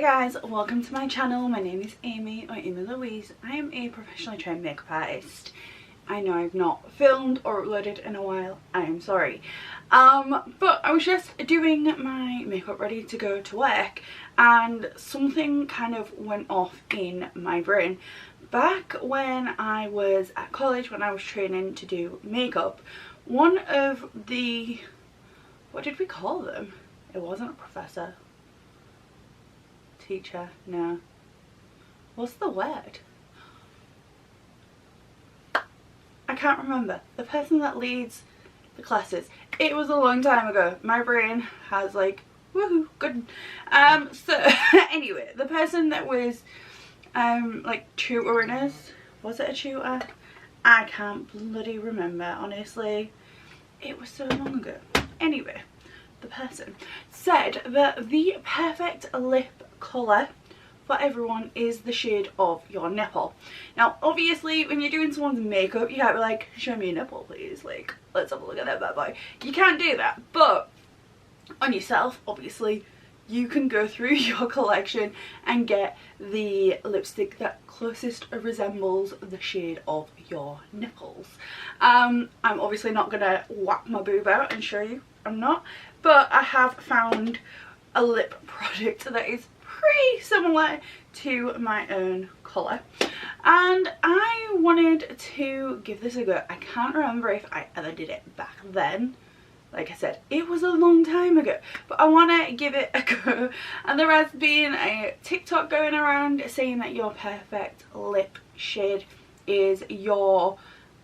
guys, welcome to my channel. My name is Amy, or Amy Louise. I am a professionally trained makeup artist. I know I've not filmed or uploaded in a while, I am sorry. But I was just doing my makeup ready to go to work and something kind of went off in my brain. Back when I was at college, when I was training to do makeup, one of the, what did we call them? It wasn't a professor. Teacher, no. What's the word? I can't remember. The person that leads the classes. It was a long time ago. My brain has like, woohoo, good. So anyway, the person that was like tutoring us, was it a tutor? I can't bloody remember, honestly. It was so long ago. Anyway, the person said that the perfect lip colour for everyone is the shade of your nipple. Now obviously when you're doing someone's makeup you can't be like, show me your nipple please, like let's have a look at that bad boy. You can't do that, but on yourself obviously you can go through your collection and get the lipstick that closest resembles the shade of your nipples. I'm obviously not gonna whack my boob out and show you, I'm not, but I have found a lip product that is pretty similar to my own colour and I wanted to give this a go. I can't remember if I ever did it back then. Like I said, it was a long time ago, but I want to give it a go. And there has been a TikTok going around saying that your perfect lip shade is your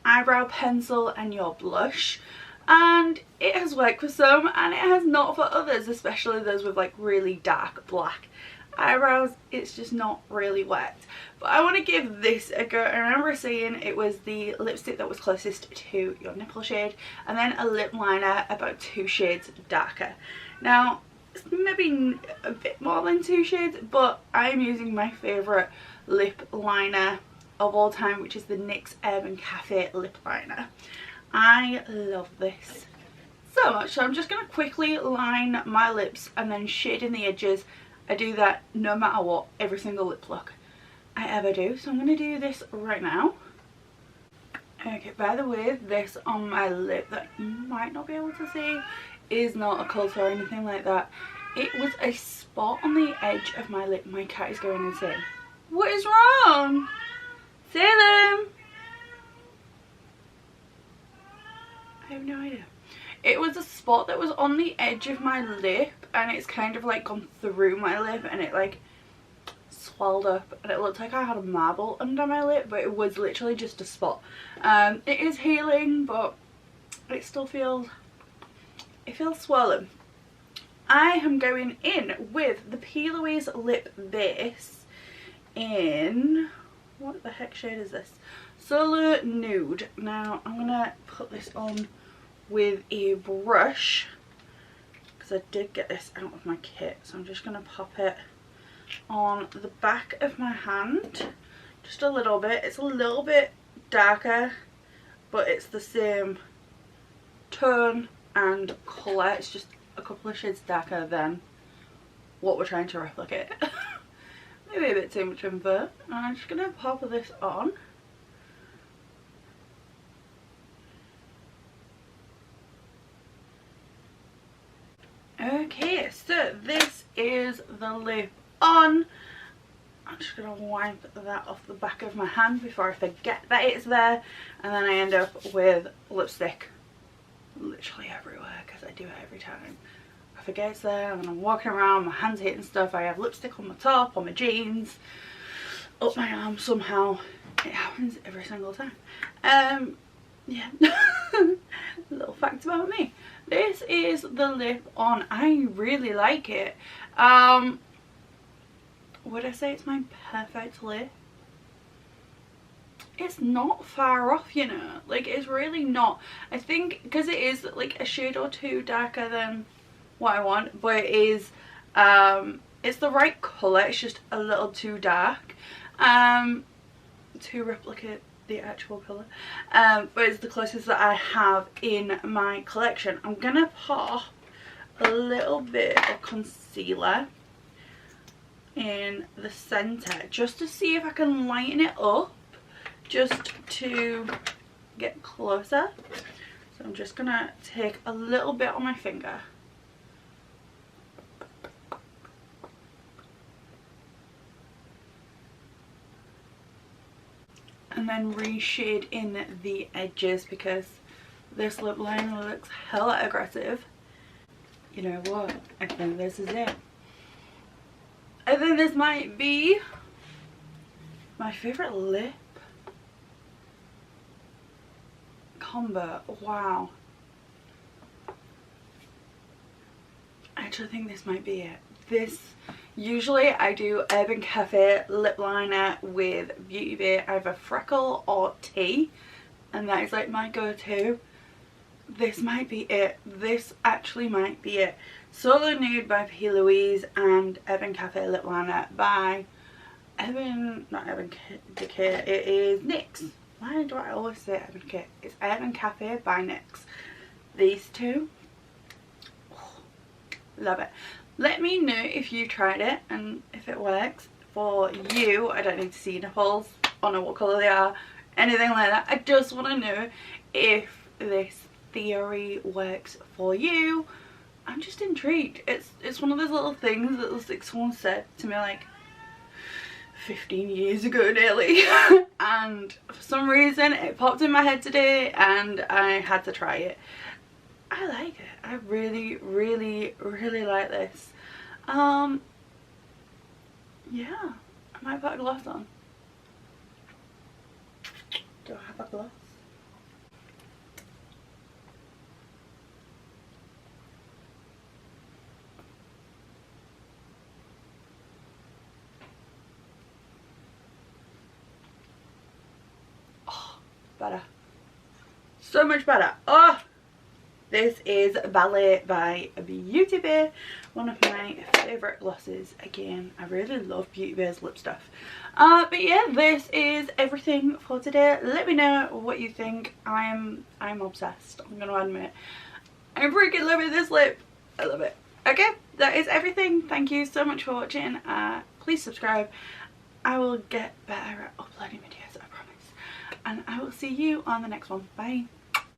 eyebrow pencil and your blush. And it has worked for some and it has not for others, especially those with like really dark black eyebrows. It's just not really worked. But I want to give this a go. I remember saying it was the lipstick that was closest to your nipple shade and then a lip liner about 2 shades darker. Now it's maybe a bit more than 2 shades, but I'm using my favourite lip liner of all time, which is the NYX Urban Cafe lip liner. I love this so much, so I'm just going to quickly line my lips and then shade in the edges. I do that no matter what, every single lip look I ever do, so I'm going to do this right now. Okay, by the way, this on my lip that you might not be able to see is not a cult or anything like that. It was a spot on the edge of my lip. My cat is going insane. What is wrong? Salem! I have no idea. It was a spot that was on the edge of my lip and it's kind of like gone through my lip and it like swelled up and it looked like I had a marble under my lip, but it was literally just a spot. It is healing, but it still feels, it feels swollen. I am going in with the P. Louise lip base in, what the heck shade is this? Solo Nude. Now I'm gonna put this on with a brush because I did get this out of my kit, so I'm just going to pop it on the back of my hand just a little bit. It's a little bit darker but it's the same tone and colour, it's just a couple of shades darker than what we're trying to replicate. Maybe a bit too much info. I'm just going to pop this on. Okay, so this is the lip on. I'm just going to wipe that off the back of my hand before I forget that it's there, and then I end up with lipstick literally everywhere because I do it every time. I forget it's there and I'm walking around, my hands hitting stuff, I have lipstick on my top, on my jeans, up my arm somehow. It happens every single time. Yeah. Little fact about me. This is the lip on. I really like it. Would I say it's my perfect lip? It's not far off, you know, like it's really not. I think because it is like a shade or 2 darker than what I want, but it is it's the right colour, it's just a little too dark to replicate the actual colour, but it's the closest that I have in my collection. I'm gonna pop a little bit of concealer in the centre just to see if I can lighten it up, just to get closer. So I'm just gonna take a little bit on my finger. And then reshade in the edges, because this lip liner looks hella aggressive. You know what? I think this is it. I think this might be my favourite lip combo. Wow. I actually think this might be it. This, usually I do Urban Cafe lip liner with Beauty Bay, either Freckle or Tea, and that is like my go-to. This might be it. This actually might be it. Solo Nude by P. Louise and Urban Cafe lip liner by not Urban Decay, it is NYX. Why do I always say Urban Decay? It's Urban Cafe by NYX. These two, oh, love it. Let me know if you tried it and if it works for you. I don't need to see nipples or know what colour they are, anything like that. I just want to know if this theory works for you. I'm just intrigued. It's one of those little things that like someone said to me like 15 years ago nearly and for some reason it popped in my head today and I had to try it. I like it. I really, really, really like this. Yeah, I might put a gloss on. Do I have a gloss? Oh, better. So much better. Oh! This is Ballet by Beauty Bay, one of my favourite glosses. Again, I really love Beauty Bay's lip stuff. But yeah, this is everything for today. Let me know what you think. I'm obsessed, I'm gonna admit. I'm freaking loving this lip. I love it. Okay, that is everything. Thank you so much for watching. Please subscribe. I will get better at uploading videos, I promise. And I will see you on the next one. Bye.